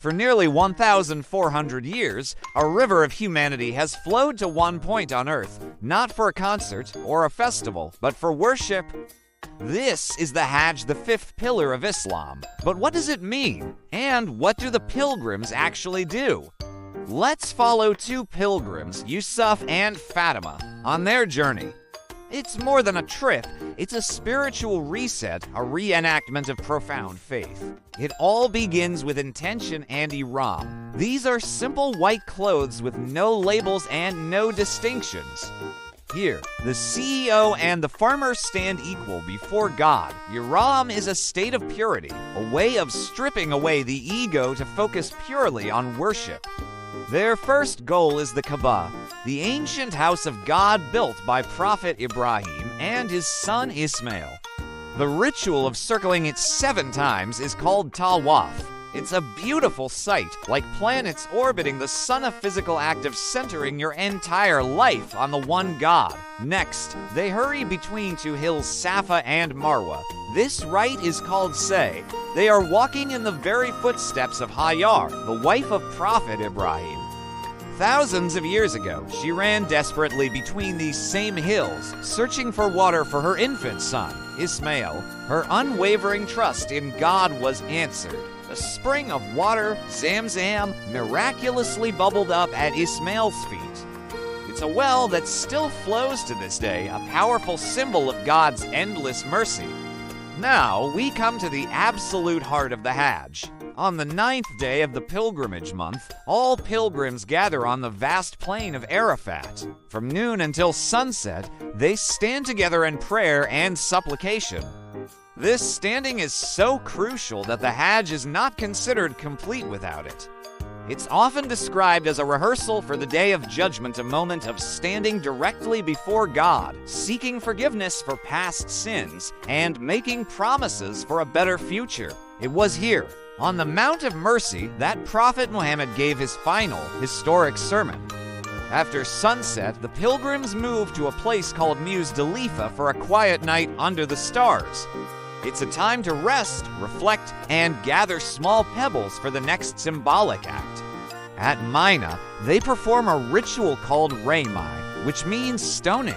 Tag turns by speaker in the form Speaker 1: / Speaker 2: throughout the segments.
Speaker 1: For nearly 1,400 years, a river of humanity has flowed to one point on Earth, not for a concert or a festival, but for worship. This is the Hajj, the fifth pillar of Islam. But what does it mean? And what do the pilgrims actually do? Let's follow two pilgrims, Yusuf and Fatima, on their journey. It's more than a trip, it's a spiritual reset, a reenactment of profound faith. It all begins with intention and ihram. These are simple white clothes with no labels and no distinctions. Here, the CEO and the farmer stand equal before God. Ihram is a state of purity, a way of stripping away the ego to focus purely on worship. Their first goal is the Kaaba, the ancient house of God built by Prophet Ibrahim and his son Ismail. The ritual of circling it 7 times is called tawaf. It's a beautiful sight, like planets orbiting the sun, a physical act of centering your entire life on the one God. Next, they hurry between two hills, Safa and Marwa. This rite is called Say. They are walking in the very footsteps of Hajar, the wife of Prophet Ibrahim. Thousands of years ago, she ran desperately between these same hills, searching for water for her infant son, Ismail. Her unwavering trust in God was answered. A spring of water, Zamzam, miraculously bubbled up at Ismail's feet. It's a well that still flows to this day, a powerful symbol of God's endless mercy. Now, we come to the absolute heart of the Hajj. On the 9th day of the pilgrimage month, all pilgrims gather on the vast plain of Arafat. From noon until sunset, they stand together in prayer and supplication. This standing is so crucial that the Hajj is not considered complete without it. It's often described as a rehearsal for the Day of Judgment, a moment of standing directly before God, seeking forgiveness for past sins, and making promises for a better future. It was here, on the Mount of Mercy, that Prophet Muhammad gave his final, historic sermon. After sunset, the pilgrims moved to a place called Muzdalifa for a quiet night under the stars. It's a time to rest, reflect, and gather small pebbles for the next symbolic act. At Mina, they perform a ritual called Ramai, which means stoning.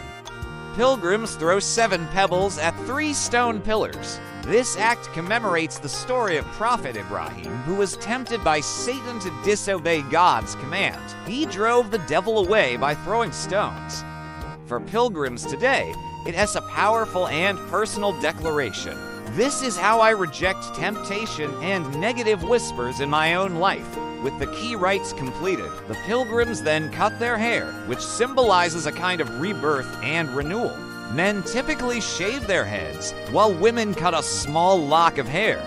Speaker 1: Pilgrims throw 7 pebbles at 3 stone pillars. This act commemorates the story of Prophet Ibrahim, who was tempted by Satan to disobey God's command. He drove the devil away by throwing stones. For pilgrims today, it has a powerful and personal declaration. This is how I reject temptation and negative whispers in my own life. With the key rites completed, the pilgrims then cut their hair, which symbolizes a kind of rebirth and renewal. Men typically shave their heads, while women cut a small lock of hair.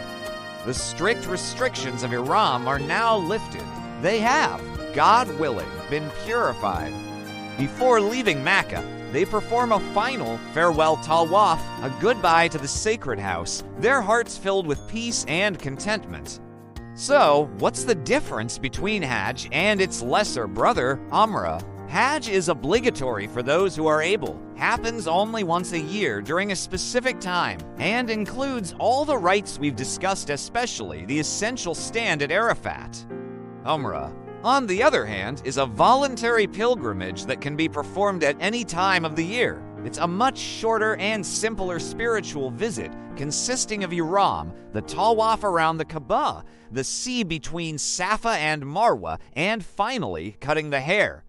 Speaker 1: The strict restrictions of ihram are now lifted. They have, God willing, been purified. Before leaving Mecca, they perform a final farewell tawaf, a goodbye to the sacred house, their hearts filled with peace and contentment. So, what's the difference between Hajj and its lesser brother, Umrah? Hajj is obligatory for those who are able, happens only once a year during a specific time, and includes all the rites we've discussed, especially the essential stand at Arafat. Umrah, on the other hand, is a voluntary pilgrimage that can be performed at any time of the year. It's a much shorter and simpler spiritual visit, consisting of ihram, the tawaf around the Kaaba, the sea between Safa and Marwa, and finally, cutting the hair.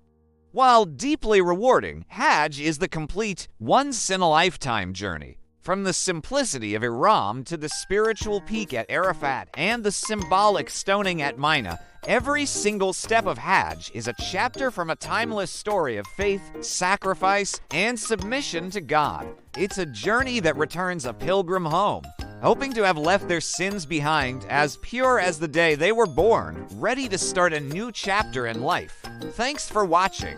Speaker 1: While deeply rewarding, Hajj is the complete, once-in-a-lifetime journey. From the simplicity of ihram to the spiritual peak at Arafat and the symbolic stoning at Mina, every single step of Hajj is a chapter from a timeless story of faith, sacrifice, and submission to God. It's a journey that returns a pilgrim home, hoping to have left their sins behind, as pure as the day they were born, ready to start a new chapter in life. Thanks for watching.